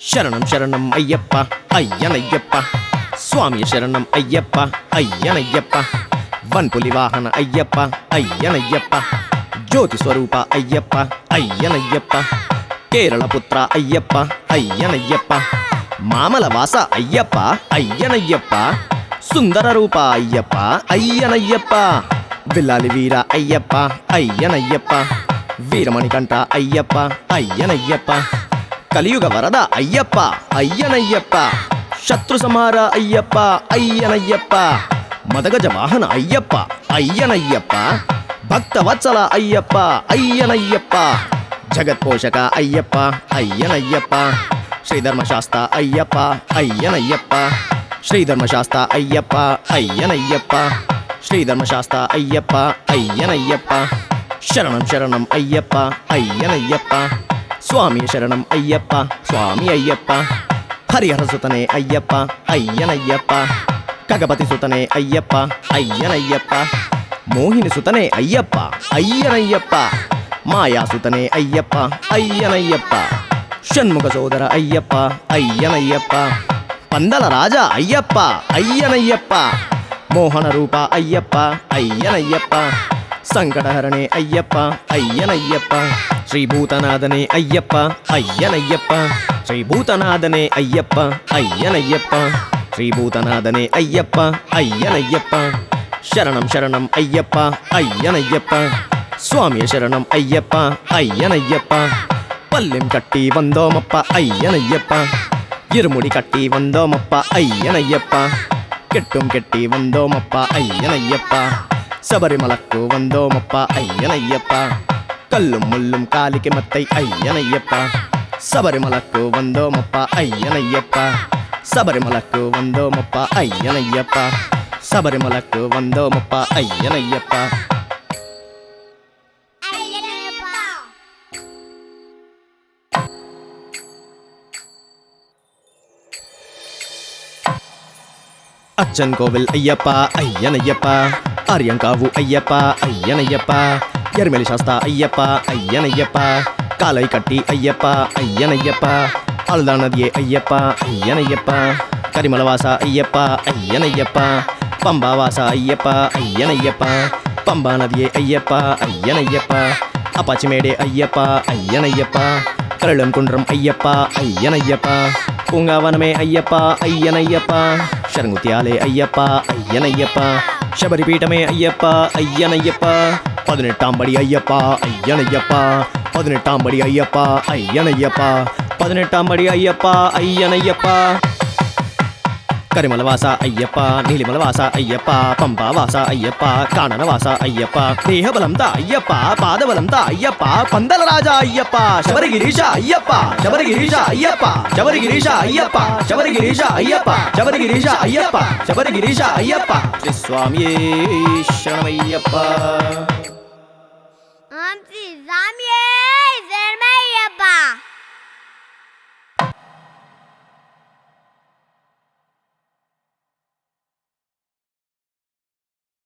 శరణం శరణం అయ్యప్ప అయ్యనయ్యప్ప స్వామి శరణం అయ్యప్ప అయ్యనయ్యప్ప వన్పులి వాహన అయ్యప్ప అయ్యనయ్యప్ప జ్యోతి స్వరూప అయ్యప్ప అయ్యనయ్యప్ప కేరళ పుత్ర అయ్యప్ప అయ్యనయ్యప్ప మామల వాస అయ్యప్ప అయ్యనయ్యప్ప సుందర రూప అయ్యప్ప అయ్యనయ్యప్ప విల్లాలి వీర అయ్యప్ప అయ్యనయ్యప్ప వీరమణికంఠ అయ్యప్ప అయ్యనయ్యప్ప కలియుగ వరద అయ్యప్ప అయ్యనయ్యప్ప శత్రు సంహార అయ్యప్ప అయ్యనయ్యప్ప మదగజ వాహన అయ్యప్ప అయ్యనయ్యప్ప భక్తవత్సల అయ్యప్ప అయ్యనయ్యప్ప జగత్పోషక అయ్యప్ప అయ్యనయ్యప్ప శ్రీధర్మశాస్త్ర అయ్యప్ప అయ్యనయ్యప్ప శ్రీధర్మశాస్త్ర అయ్యప్ప అయ్యనయ్యప్ప శ్రీధర్మశాస్త్ర అయ్యప్ప అయ్యనయ్యప్ప శరణం శరణం అయ్యప్ప అయ్యనయ్యప్ప స్వామి శరణం అయ్యప్ప స్వామి అయ్యప్ప హరిహర సుతనే అయ్యప్ప అయ్యనయ్యప్ప కగపతి సుతనే అయ్యప్ప అయ్యనయ్యప్ప మోహిని సుతనే అయ్యప్ప అయ్యనయ్యప్ప మాయా సుతనే అయ్యప్ప అయ్యనయ్యప్ప షణ్ముఖ సోదర అయ్యప్ప అయ్యనయ్యప్ప పందల రాజా అయ్యప్ప అయ్యనయ్యప్ప మోహన రూప అయ్యప్ప అయ్యనయ్యప్ప సంకటహరణే అయ్యప్ప అయ్యనయ్యప్ప శ్రీభూతనాథనే అయ్యప్ప అయ్యనయ్యప్ప శ్రీభూతనాథనే అయ్యప్ప అయ్యనయ్యప్ప శ్రీభూతనాథనే అయ్యప్ప అయ్యనయ్యప్ప శరణం శరణం అయ్యప్ప అయ్యనయ్యప్ప స్వామి శరణం అయ్యప్ప అయ్యనయ్యప్ప పల్లెం కట్టి వందోమప్ప అయ్యనయ్యప్ప ఇరుముడి కట్టి వందోమప్ప అయ్యనయ్యప్ప కెట్టుం కెట్టి వందోమప్ప అయ్యనయ్యప్ప శబరిమలక్కు వందోమప్ప అయ్యనయ్యప్ప కల్లుం ముల్లుం కాలికి మత్తై అయ్యనయ్యప్ప శబరిమలక్కు వందోమప్ప అయ్యనయ్యప్ప శబరిమలక్కు వందోమప్ప అయ్యనయ్యప్ప శబరిమలక్కు వందోమప్ప అయ్యనయ్యప్ప అచ్చన్ కోవిల్ అయ్యప్ప అయ్యనయ్యప్ప ఆర్యంకావు అయ్యప్ప అయ్యనయ్యప్ప ఎర్మెలి శాస్త్ర అయ్యప్ప అయ్యనయ్యప్ప కాలై కట్టి అయ్యప్ప అయ్యనయ్యప్ప అల్దా నదియే అయ్యప్ప అయ్యనయ్యప్ప కరిమలవాస అయ్యప్ప అయ్యనయ్యప్ప పంబావాస అయ్యప్ప అయ్యనయ్యప్ప పంబా నదియే అయ్యప్ప అయ్యనయ్యప్ప అపాచిమేడే అయ్యప్ప అయ్యనయ్యప్ప కరళం కుండ్రం అయ్యప్ప అయ్యనయ్యప్ప పూంగావనమే అయ్యప్ప అయ్యనయ్యప్ప శరంగుత్యాలే అయ్యప్ప అయ్యనయ్యప్ప శబరిపీఠమే అయ్యప్ప అయ్యనయ్యప్ప పదినెట్టాంబడి అయ్యప్ప అయ్యనయ్యప్ప పదినెట్టాంబడి అయ్యప్ప అయ్యనయ్యప్ప పదినెట్టాంబడి అయ్యప్ప అయ్యనయ్యప్ప కరిమలవాస అయ్యప్ప నీలిమలవాస అయ్యప్ప పంబావాస అయ్యప్ప కాననవాస అయ్యప్ప దేహబలంతా అయ్యప్ప పాదబలంతా అయ్యప్ప పందల రాజా అయ్యప్ప శబరిగిరీశ అయ్యప్ప శబరిగిరీశ అయ్యప్ప శబరిగిరీశ అయ్యప్ప శబరిగిరీశ అయ్యప్ప శబరిగిరీశ అయ్యప్ప శబరిగిరీశ అయ్యప్ప శ్రీ స్వామియే శరణమయ్యప్ప.